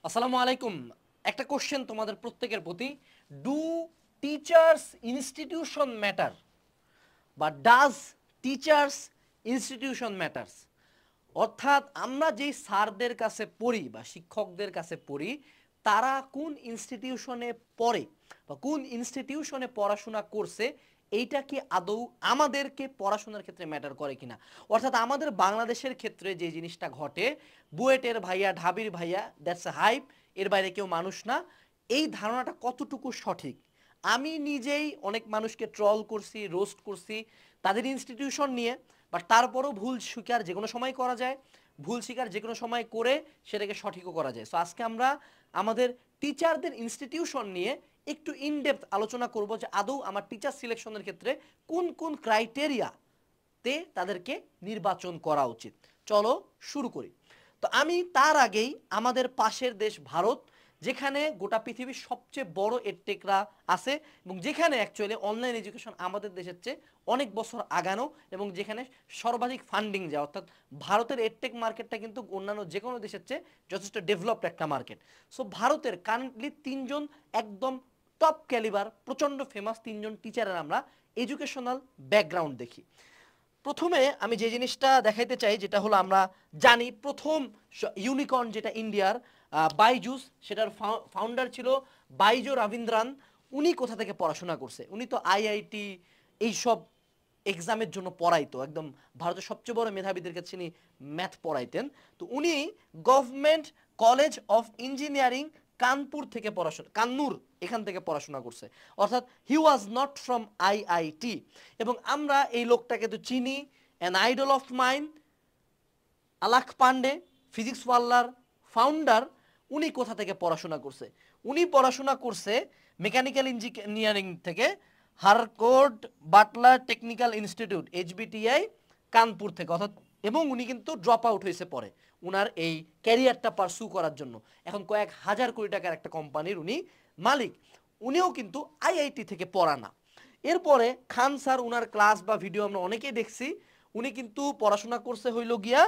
আসসালামু আলাইকুম। একটা কোশ্চেন তোমাদের প্রত্যেকের প্রতি, ডু টিচার্স ইনস্টিটিউশন ম্যাটার বা ডাজ টিচার্স ইনস্টিটিউশন ম্যাটার্স? অর্থাৎ আমরা যেই স্যারদের কাছে পড়ি বা শিক্ষকদের কাছে পড়ি, তারা কোন ইনস্টিটিউশনে পড়ে বা কোন ইনস্টিটিউশনে পড়াশোনা করছে, এইটা কি আদৌ আমাদেরকে পড়াশোনার ক্ষেত্রে ম্যাটার করে কিনা। অর্থাৎ আমাদের বাংলাদেশের ক্ষেত্রে যে জিনিসটা ঘটে, বুয়েটের ভাইয়া ঢাবির ভাইয়া দ্যাটস এ হাইপ, এর বাইরে কেউ মানুষ না, এই ধারণাটা কতটুকু সঠিক। আমি নিজেই অনেক মানুষকে ট্রল করছি, রোস্ট করছি তাদের ইনস্টিটিউশন নিয়ে, বাট তারপরও ভুল স্বীকার যে কোনো সময় করা যায়, ভুল স্বীকার যে কোনো সময় করে সেটাকে সঠিকও করা যায়। সো আজকে আমরা আমাদের টিচারদের ইনস্টিটিউশন নিয়ে একটু ইনডেপথ আলোচনা করব যে আদৌ আমার টিচার সিলেকশনের ক্ষেত্রে কোন কোন ক্রাইটেরিয়াতে তাদেরকে নির্বাচন করা উচিত। চলো শুরু করি। তো আমি তার আগেই আমাদের পাশের দেশ ভারত, যেখানে গোটা পৃথিবীর সবচেয়ে বড় এডটেকরা আছে এবং যেখানে অ্যাকচুয়ালি অনলাইন এডুকেশন আমাদের দেশের চেয়ে অনেক বছর আগানো এবং যেখানে সর্বাধিক ফান্ডিং যায়, অর্থাৎ ভারতের এডটেক মার্কেটটা কিন্তু অন্যান্য যে কোনো দেশের চেয়ে যথেষ্ট ডেভেলপড একটা মার্কেট। সো ভারতের কারেন্টলি তিনজন একদম টপ ক্যালিবার প্রচণ্ড ফেমাস তিনজন টিচারের আমরা এডুকেশনাল ব্যাকগ্রাউন্ড দেখি। প্রথমে আমি যে জিনিসটা দেখাইতে চাই যেটা হলো, আমরা জানি প্রথম ইউনিকর্ন যেটা ইন্ডিয়ার বাইজুস, সেটার ফাউন্ডার ছিল বাইজো রবীন্দ্রান। উনি কোথা থেকে পড়াশোনা করছে? উনি তো আইআইটি এইসব এক্সামের জন্য পড়াইতো, একদম ভারতের সবচেয়ে বড় মেধাবীদের কাছে তিনি ম্যাথ পড়াইতেন। তো উনি government college of engineering Kanpur থেকে পড়াশোনা, কান্নুর এখান থেকে পড়াশোনা করছে, অর্থাৎ he was not from IIT. এবং আমরা এই লোকটাকে তো চিনি, an idol of mind, Alakh Pandey, physics ওয়ালার ফাউন্ডার। উনি কোথা থেকে পড়াশোনা করছে? উনি পড়াশোনা করছে মেকানিক্যাল ইঞ্জিনিয়ারিং থেকে Harcourt Butler technical institute HBTI Kanpur থেকে, অর্থাৎ এবং উনি কিন্তু ড্রপ আউট হয়েছে পরে উনার এই ক্যারিয়ারটা পারসু করার জন্য। এখন কয়েক হাজার কোটি টাকার একটা কোম্পানির উনি মালিক। উনিও কিন্তু আইআইটি থেকে পড়া না। এরপরে খান স্যার, উনার ক্লাস বা ভিডিও আমরা অনেকেই দেখছি। উনি কিন্তু পড়াশোনা করছে হইল গিয়া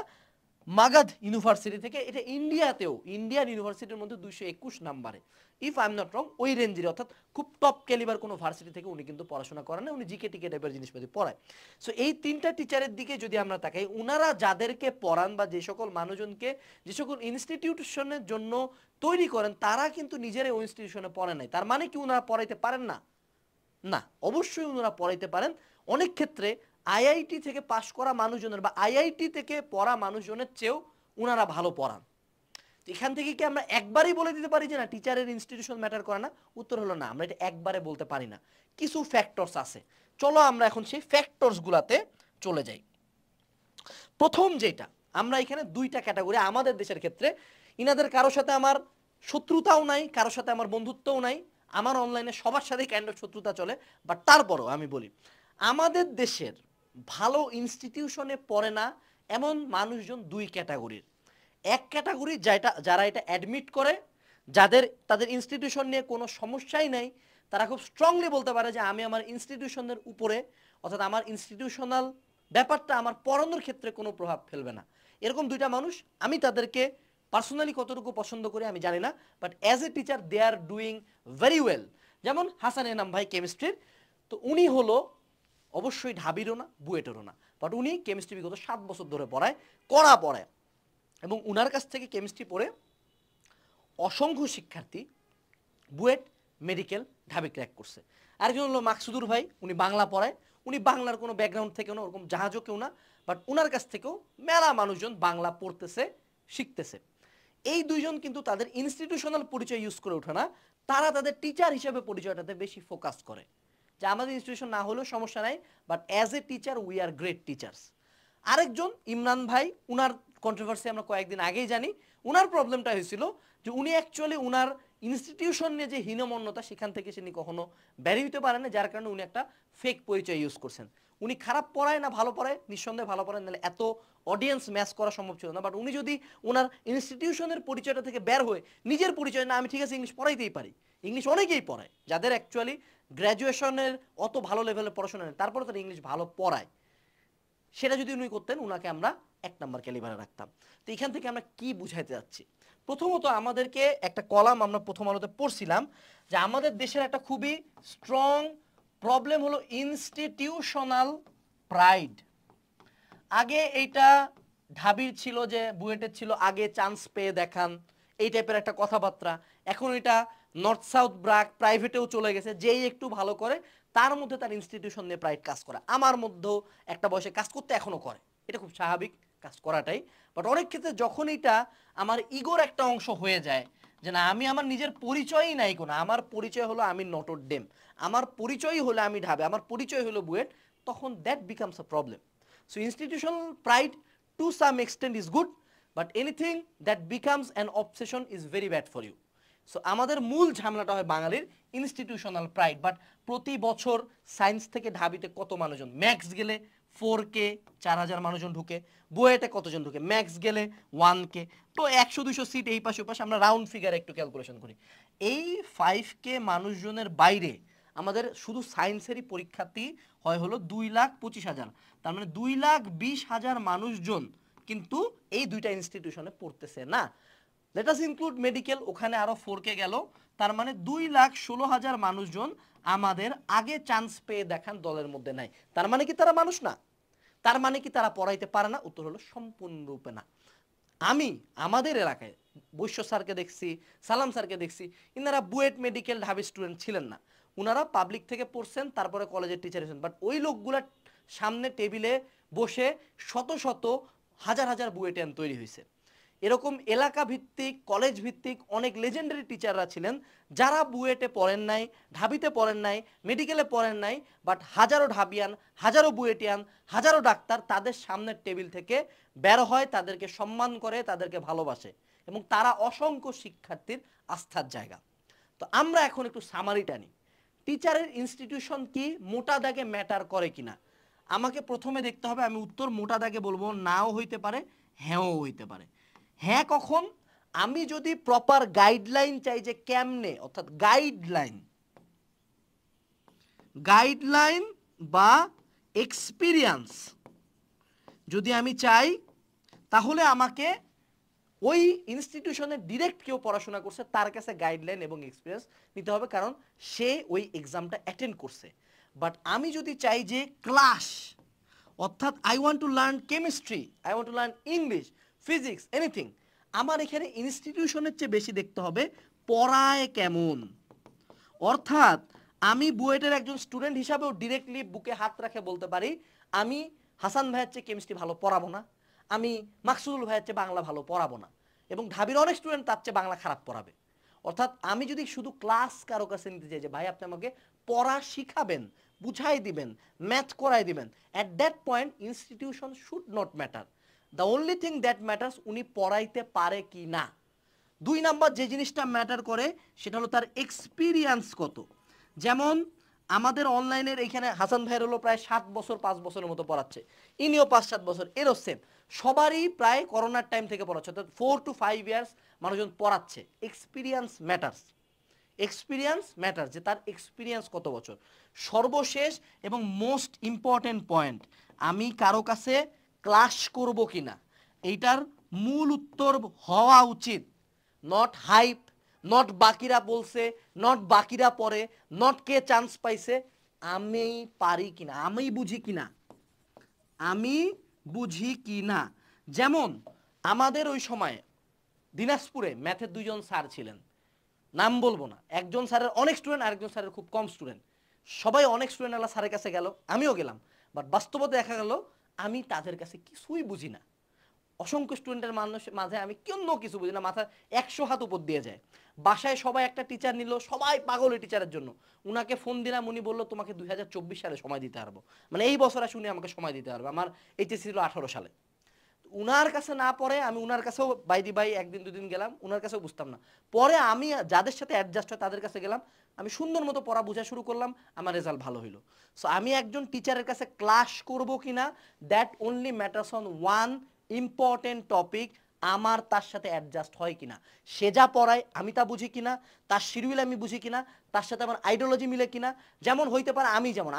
মাগাধ ইউনিভার্সিটি থেকে, এটা ইন্ডিয়াতেও ইন্ডিয়ান ইউনিভার্সিটির মধ্যে 221 নাম্বারে, if I am not wrong, ওই রেঞ্জের, অর্থাৎ খুব টপ ক্যালিবার কোনো ভার্সিটি থেকে উনি কিন্তু পড়াশোনা করেন না, উনি জিকে টিকে টাইপের জিনিসপাতি পড়ায়। সো এই তিনটা টিচারের দিকে যদি আমরা তাকাই, উনারা যাদেরকে পড়ান বা যে সকল মানুষজনকে যে সকল ইনস্টিটিউশনের জন্য তৈরি করেন, তারা কিন্তু নিজেরাই ওই ইনস্টিটিউশনে পড়ে নাই। তার মানে কি উনারা পড়াইতে পারেন না? না, অবশ্যই ওনারা পড়াইতে পারেন। অনেক ক্ষেত্রে আইআইটি থেকে পাশ করা মানুষজনের বা আইআইটি থেকে পড়া মানুষজনের চেয়েও ওনারা ভালো পড়ান। এখান থেকে কি আমরা একবারই বলে দিতে পারি যে না টিচারের ইনস্টিটিউশন ম্যাটার করে না? উত্তর হলো না, আমরা এটা একবারে বলতে পারি না। কিছু ফ্যাক্টরস আছে। চলো আমরা এখন সেই ফ্যাক্টরসগুলোতে চলে যাই। প্রথম যেটা, আমরা এখানে দুইটা ক্যাটাগরি আমাদের দেশের ক্ষেত্রে, ইনাদের কারোর সাথে আমার শত্রুতাও নাই, কারোর সাথে আমার বন্ধুত্বও নাই, আমার অনলাইনে সবার সাথেই কাইন্ড অফ শত্রুতা চলে। বাট তারপরও আমি বলি, আমাদের দেশের ভালো ইনস্টিটিউশনে পড়ে না এমন মানুষজন দুই ক্যাটাগরির। এক ক্যাটাগরি যারা এটা অ্যাডমিট করে, যাদের তাদের ইনস্টিটিউশন নিয়ে কোনো সমস্যাই নাই, তারা খুব স্ট্রংলি বলতে পারে যে আমি আমার ইনস্টিটিউশনের উপরে, অর্থাৎ আমার ইনস্টিটিউশনাল ব্যাপারটা আমার পড়ানোর ক্ষেত্রে কোনো প্রভাব ফেলবে না। এরকম দুইটা মানুষ, আমি তাদেরকে পার্সোনালি কতটুকু পছন্দ করি আমি জানি না, but as a teacher they are doing very well. যেমন হাসান এনাম ভাই কেমিস্ট্রির, তো উনি হলো অবশ্যই ঢাবিরও না বুয়েটেরও না, বাট উনি কেমিস্ট্রি বিগত 7 বছর ধরে পড়ায়, কড়া পড়ায়, এবং উনার কাছ থেকে কেমিস্ট্রি পড়ে অসংখ্য শিক্ষার্থী বুয়েট মেডিকেল ঢাবি ক্র্যাক করছে। আরেকজন হলো মাকসুদুর ভাই, উনি বাংলা পড়ায়, উনি বাংলার কোনো ব্যাকগ্রাউন্ড থেকেও না, ওরকম জাহাজও কেউ না, বাট উনার কাছ থেকেও মেলা মানুষজন বাংলা পড়তেছে, শিখতেছে। এই দুইজন কিন্তু তাদের ইনস্টিটিউশনাল পরিচয় ইউজ করে ওঠে না, তারা তাদের টিচার হিসেবে পরিচয়টাতে বেশি ফোকাস করে যে আমাদের ইনস্টিটিউশন না হলেও সমস্যা নাই, but as a teacher we are great teachers. আরেকজন ইমরান ভাই, উনার কন্ট্রোভার্সি আমরা কয়েকদিন আগেই জানি। উনার প্রবলেমটা হয়েছিল যে উনি অ্যাকচুয়ালি উনার ইনস্টিটিউশন নিয়ে যে হীনমন্যতা, সেখান থেকে তিনি কখনো বেরিয়ে হতে পারেন না, যার কারণে উনি একটা ফেক পরিচয় ইউজ করছেন। উনি খারাপ পড়ায় না ভালো পড়ায়? নিঃসন্দেহে ভালো পড়ায়, নাহলে এত অডিয়েন্স ম্যাচ করা সম্ভব ছিল না। বাট উনি যদি ওনার ইনস্টিটিউশনের পরিচয়টা থেকে বের হয়ে নিজের পরিচয়, না আমি ঠিক আছে ইংলিশ পড়াইতেই পারি, ইংলিশ অনেকেই পড়ায় যাদের অ্যাকচুয়ালি গ্র্যাজুয়েশনের অত ভালো লেভেলের পড়াশোনা নেই, তারপরে তারা ইংলিশ ভালো পড়ায়, সেটা যদি উনি করতেন, উনাকে আমরা 1 নাম্বার ক্যালিবারে রাখতাম। তো এখান থেকে আমরা কি বুঝাইতে যাচ্ছি? প্রথমত আমাদেরকে একটা কলাম আমরা প্রথম আলোতে পড়ছিলাম যে আমাদের দেশের একটা খুবই স্ট্রং প্রবলেম হলো ইনস্টিটিউশনাল প্রাইড। আগে এইটা ঢাবির ছিল, যে বুয়েটের ছিল আগে চান্স পেয়ে দেখান, এই টাইপের একটা কথাবার্তা। এখন এটা নর্থ সাউথ ব্রাক প্রাইভেটেও চলে গেছে, যেই একটু ভালো করে তার মধ্যে তার ইনস্টিটিউশন নিয়ে প্রাইড কাজ করা। আমার মধ্যেও একটা বয়সে কাজ করতে এখনো করে, এটা খুব স্বাভাবিক কাজ করাটাই। বাট অনেক ক্ষেত্রে যখন এটা আমার ইগোর একটা অংশ হয়ে যায়, যে না আমি আমার নিজের পরিচয়ই নাই কোনো, আমার পরিচয় হলো আমি নটর ডেম, আমার পরিচয়ই হলো আমি ঢাবে, আমার পরিচয় হলো বুয়েট, তখন that becomes a problem. So institutional pride to some extent is good, but anything that becomes an obsession is very bad for you. So আমাদের মূল ঝামেলাটা হয় বাঙালির ইনস্টিটিউশনাল প্রাইড। বাট প্রতি বছর সায়েন্স থেকে ঢাবিতে কত মানুষজন, ম্যাক্স গেলে 4K 4000 মানুষজন ঢুকে, বুয়েটে কতজন ঢুকে, ম্যাক্স গেলে 1K, তো 100-200 সিট এই পাশে পাশে, আমরা রাউন্ড ফিগার একটু ক্যালকুলেশন করি, এই 5K মানুষজনের বাইরে আমাদের শুধু সায়েন্সেরই পরীক্ষার্থী হয় হলো 2,25,000। তার মানে 2,20,000 মানুষজন কিন্তু এই দুইটা ইনস্টিটিউশনে পড়তেছে না। লেট আস ইনক্লুড মেডিকেল, ওখানে আরো 4K গেল, তার মানে 2,16,000 মানুষজন আমাদের আগে চান্স পেয়ে দেখান দলের মধ্যে নাই। তার মানে কি তারা মানুষ না? তার মানে কি তারা পড়াইতে পারে না? উত্তর হলো সম্পূর্ণরূপে না। আমি আমাদের এলাকায় বৈশ্য স্যারকে দেখছি, সালাম স্যারকে দেখছি, ইনারা বুয়েট মেডিকেল ঢাবি স্টুডেন্ট ছিলেন না, উনারা পাবলিক থেকে পড়ছেন, তারপরে কলেজের টিচার হয়েছেন। বাট ওই লোকগুলা সামনে টেবিলে বসে শত শত হাজার হাজার বুয়েটিয়ান তৈরি হয়েছে। এরকম এলাকা ভিত্তিক কলেজ ভিত্তিক অনেক লেজেন্ডারি টিচাররা ছিলেন, যারা বুয়েটে পড়েন নাই, ঢাবিতে পড়েন নাই, মেডিকেলে পড়েন নাই, বাট হাজারো ঢাবিয়ান, হাজারো বুয়েটিয়ান, হাজারো ডাক্তার তাদের সামনের টেবিল থেকে বের হয়, তাদেরকে সম্মান করে, তাদেরকে ভালোবাসে, এবং তারা অসংখ্য শিক্ষার্থীর আস্থার জায়গা। তো আমরা এখন একটু সামারিটা নিই, টিচারের ইনস্টিটিউশন কি মোটা দাগে ম্যাটার করে কিনা। আমাকে প্রথমে দেখতে হবে, আমি উত্তর মোটা দাগে বলবো, নাও হইতে পারে, হ্যাঁও হইতে পারে। হ্যাঁ কখন? আমি যদি প্রপার গাইডলাইন চাই যে কেমনে, অর্থাৎ গাইডলাইন বা এক্সপিরিয়েন্স যদি আমি চাই, তাহলে আমাকে ওই ইনস্টিটিউশনে ডিরেক্ট কেউ পড়াশোনা করছে তার কাছে গাইডলাইন এবং এক্সপিরিয়েন্স নিতে হবে, কারণ সে ওই এক্সামটা অ্যাটেন্ড করছে। বাট আমি যদি চাই যে ক্লাস, অর্থাৎ I want to learn chemistry, I want to learn English, physics, anything, আমার এখানে ইনস্টিটিউশনের চেয়ে বেশি দেখতে হবে পড়ায় কেমন। অর্থাৎ আমি বুয়েটের একজন স্টুডেন্ট হিসাবেও ডিরেক্টলি বুকে হাত রাখে বলতে পারি, আমি হাসান ভাইয়ের চেয়ে কেমিস্ট্রি ভালো পড়াবো না, আমি মাকসুদুল ভাইয়ের চেয়ে বাংলা ভালো পড়াবো না, এবং ঢাবির অনেক স্টুডেন্ট তার চেয়ে বাংলা খারাপ পড়াবে। অর্থাৎ আমি যদি শুধু ক্লাস কারো কাছে নিতে চাই যে ভাই আপনি আমাকে পড়া শিখাবেন, বুঝাই দিবেন, ম্যাথ করাই দিবেন, at that point institution should not matter. The only thing that matters উনি পড়াইতে পারে কি না। 2 নাম্বার যে জিনিসটা ম্যাটার করে সেটা হলো তার এক্সপিরিয়েন্স কত। যেমন আমাদের অনলাইনের এখানে হাসান ভাইয়ের হলো প্রায় 7 বছর 5 বছরের মতো পড়াচ্ছে, ইনিও 5-7 বছর, এরও সেম, সবারই প্রায় করোনার টাইম থেকে পড়াচ্ছে, অর্থাৎ 4 to 5 ইয়ার্স মানুষজন পড়াচ্ছে। এক্সপিরিয়েন্স ম্যাটার্স, এক্সপিরিয়েন্স ম্যাটার, যে তার এক্সপিরিয়েন্স কত বছর। সর্বশেষ এবং মোস্ট ইম্পর্টেন্ট পয়েন্ট, আমি কারো কাছে ক্লাস করব কিনা, এইটার মূল উত্তর হওয়া উচিত নট হাইপ, নট বাকিরা বলছে, নট বাকিরা পড়ে, নট কে চান্স পাইছে, আমি পারি কিনা, আমি বুঝি কিনা, আমি বুঝি কিনা। যেমন আমাদের ওই সময় দিনাজপুরে ম্যাথের 2 জন স্যার ছিলেন, নাম বলবো না, একজন স্যারের অনেক স্টুডেন্ট, আরেকজন স্যারের খুব কম স্টুডেন্ট, সবাই অনেক স্টুডেন্ট আলা স্যারের কাছে গেল, আমিও গেলাম, বাট বাস্তবতা দেখা গেল আমি তাদের কাছে কিছুই বুঝি না। অসংখ্য স্টুডেন্টের মাঝে আমি কোনো কিছু বুঝি না, মাথা 100 হাত উপর দিয়ে যায়। বাসায় সবাই একটা টিচার নিল, সবাই পাগল ওই টিচারের জন্য, উনাকে ফোন দিলাম, উনি বললো তোমাকে 2024 সালে সময় দিতে পারবো, মানে এই বছর আসে উনি আমাকে সময় দিতে পারবে, আমার এইচএসসি ছিল 18 সালে। উনার কাছে না পড়ে আমি উনার কাছেও বাইদি বাই 1 দিন 2 দিন গেলাম, উনার কাছেও বুঝতাম না, পরে আমি যাদের সাথে অ্যাডজাস্ট হয় তাদের কাছে গেলাম, আমি সুন্দর মতো পড়া বোঝা শুরু করলাম, আমার রেজাল্ট ভালো হইলো। সো আমি একজন টিচারের কাছে ক্লাস করব কিনা, that only matters on one important topic, আমার তার সাথে অ্যাডজাস্ট হয় কিনা, সে যা পড়ায় আমি তা বুঝি কিনা, তার শিডিউল আমি বুঝি কিনা, তার সাথে আমার আইডিওলজি মিলে কিনা। যেমন হইতে পারে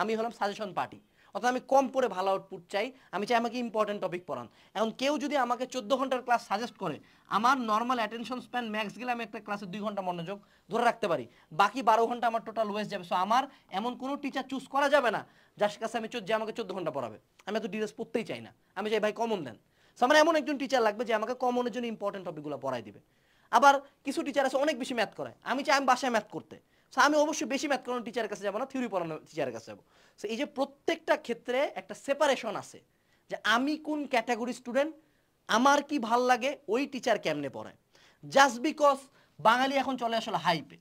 আমি হলাম সাজেশন পার্টি, অর্থাৎ আমি কম পড়ে ভালো আউটপুট চাই, আমি চাই আমাকে ইম্পর্টেন্ট টপিক পড়ান। এখন কেউ যদি আমাকে 14 ঘন্টার ক্লাস সাজেস্ট করে, আমার নর্মাল অ্যাটেনশন স্প্যান ম্যাক্স গেলে আমি একটা ক্লাসে 2 ঘন্টা মনোযোগ ধরে রাখতে পারি, বাকি 12 ঘন্টা আমার টোটাল ওয়েস্ট যাবে। সো আমার এমন কোনো টিচার চুজ করা যাবে না যার কাছে আমি যে আমাকে 14 ঘন্টা পড়াবে। আমি এত ডিটেলস পড়তেই চাই না, আমি চাই ভাই কমন দেন। সো আমার এমন একজন টিচার লাগবে যে আমাকে কমনের জন্য ইম্পর্টেন্ট টপিকগুলো পড়াই দিবে। আবার কিছু টিচার আছে অনেক বেশি ম্যাথ করায়, আমি চাই আমি বাসায় ম্যাথ করতে, সো আমি অবশ্যই বেশি ম্যাথ করানোর টিচারের কাছে যাবো না, থিওরি পড়ানোর টিচারের কাছে যাবো। সো এই যে প্রত্যেকটা ক্ষেত্রে একটা সেপারেশন আছে যে আমি কোন ক্যাটাগরি স্টুডেন্ট, আমার কি ভাল লাগে, ওই টিচার কেমনে পড়ায়। জাস্ট বিকজ বাঙালি এখন চলে আসলে হাইপে,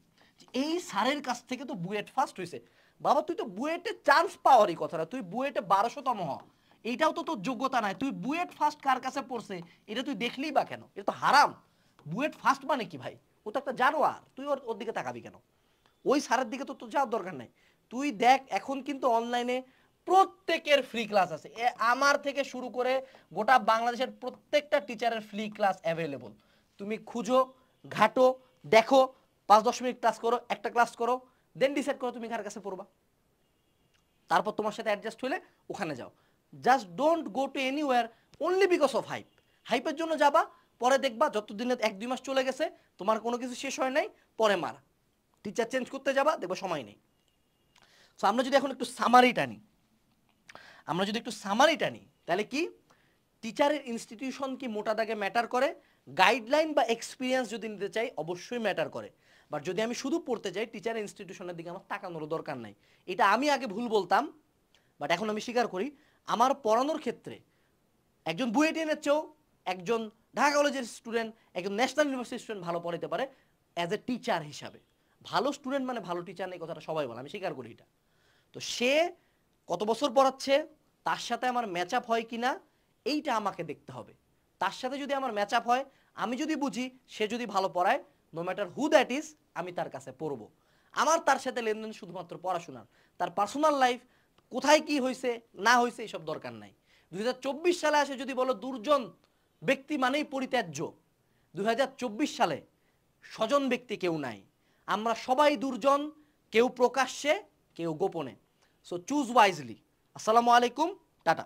এই স্যারের কাছ থেকে তো বুয়েট ফার্স্ট হয়েছে, বাবা তুই তো বুয়েটে চান্স পাওয়ারই কথা না, তুই বুয়েটে 1200তম হ, এইটাও তো তোর যোগ্যতা নাই, তুই বুয়েট ফার্স্ট কার কাছে পড়ছে এটা তুই দেখলেই বা কেন, এটা তো হারাম। বুয়েট ফার্স্ট মানে কি ভাই, ও তো একটা জানোয়ার, তুই ওর দিকে তাকাবি কেন? ওই স্যারের দিকে তো তোর যাওয়ার দরকার নাই। তুই দেখ এখন কিন্তু অনলাইনে প্রত্যেকের ফ্রি ক্লাস আছে, আমার থেকে শুরু করে গোটা বাংলাদেশের প্রত্যেকটা টিচারের ফ্রি ক্লাস অ্যাভেলেবল। তুমি খুঁজো, ঘাটো, দেখো, 5-10 মিনিট ক্লাস করো, একটা ক্লাস করো, দেন ডিসাইড করো তুমি কার কাছে পড়বা, তারপর তোমার সাথে অ্যাডজাস্ট হলে ওখানে যাও। Just don't go to anywhere only because of hype. হাইপের জন্য যাবা, পরে দেখবা যতদিনে 1-2 মাস চলে গেছে তোমার কোনো কিছু শেষ হয় নাই, পরে মার টিচার চেঞ্জ করতে যাবা, দেখবো সময় নেই। সো আমরা যদি এখন একটু সামারি টানি তাহলে কি, টিচারের ইনস্টিটিউশন কি মোটা দাগে ম্যাটার করে, গাইডলাইন বা এক্সপিরিয়েন্স যদি নিতে চাই অবশ্যই ম্যাটার করে, বাট যদি আমি শুধু পড়তে চাই টিচারের ইনস্টিটিউশনের দিকে আমার তাকানোর দরকার নাই। এটা আমি আগে ভুল বলতাম, বাট এখন আমি স্বীকার করি আমার পড়ানোর ক্ষেত্রে একজন বুয়েটিয়ানের চেয়েও একজন ঢাকা কলেজের স্টুডেন্ট, একজন ন্যাশনাল ইউনিভার্সিটির স্টুডেন্ট ভালো পড়াতে পারে অ্যাজ এ টিচার হিসাবে। ভালো স্টুডেন্ট মানে ভালো টিচার নেই, কথাটা সবাই বলে, আমি স্বীকার করি এটা। তো সে কত বছর পড়াচ্ছে, তার সাথে আমার ম্যাচ আপ হয় কিনা এইটা আমাকে দেখতে হবে। তার সাথে যদি আমার ম্যাচ আপ হয়, আমি যদি বুঝি সে যদি ভালো পড়ায়, no matter who that is, আমি তার কাছে পড়বো। আমার তার সাথে লেনদেন শুধুমাত্র পড়াশোনার, তার পার্সোনাল লাইফ কোথায় কি হয়েছে না হয়েছে এইসব দরকার নাই। 2024 সালে আসে যদি বলো দুর্জন ব্যক্তি মানেই পরিত্যাজ্য, 2024 সালে স্বজন ব্যক্তি কেউ নাই, আমরা সবাই দুর্জন, কেউ প্রকাশ্যে কেউ গোপনে। So choose wisely. আসসালামু আলাইকুম, টাটা।